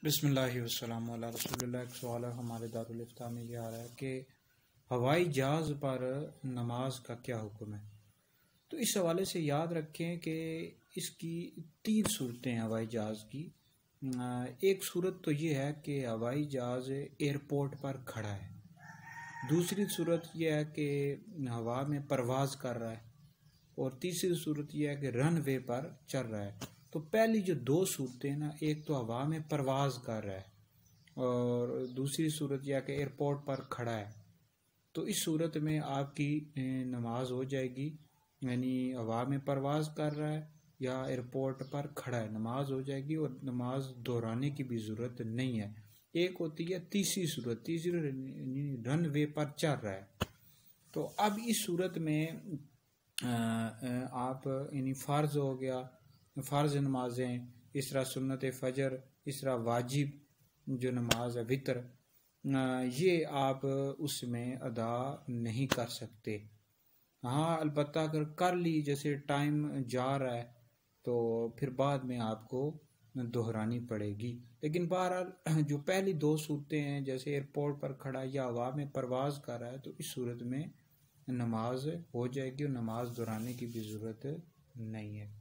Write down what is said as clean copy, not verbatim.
बिस्मिल्लाहि वस्सलामु अला रसूलिल्लाह। एक सवाल हमारे दारुल इफ्ता में ये आ रहा है कि हवाई जहाज़ पर नमाज का क्या हुक्म है। तो इस हवाले से याद रखें कि इसकी तीन सूरतें हैं हवाई जहाज़ की। एक सूरत तो ये है कि हवाई जहाज़ एयरपोर्ट पर खड़ा है। दूसरी सूरत यह है कि हवा में परवाज़ कर रहा है। और तीसरी सूरत यह है कि रनवे पर चल रहा है। तो पहली जो दो सूरतें हैं ना, एक तो हवा में परवाज़ कर रहा है और दूसरी सूरत यह है कि एयरपोर्ट पर खड़ा है। तो इस सूरत में आपकी नमाज हो जाएगी, यानी हवा में परवाज़ कर रहा है या एयरपोर्ट पर खड़ा है, नमाज हो जाएगी और नमाज दोहराने की भी ज़रूरत नहीं है। एक होती है तीसरी सूरत, तीसरी रनवे पर चल रहा है। तो अब इस सूरत में आप यानी फ़र्ज़ हो गया, फ़र्ज़ नमाजें, इस तरह सुन्नत फ़जर, इस तरह वाजिब जो नमाज है वितर, ये आप उसमें अदा नहीं कर सकते। हाँ, अलबत्ता अगर कर ली, जैसे टाइम जा रहा है तो फिर बाद में आपको दोहरानी पड़ेगी। लेकिन बहरहाल जो पहली दो सूरतें हैं, जैसे एयरपोर्ट पर खड़ा या हवा में परवाज़ कर रहा है, तो इस सूरत में नमाज हो जाएगी और नमाज दोहराने की भी ज़रूरत नहीं है।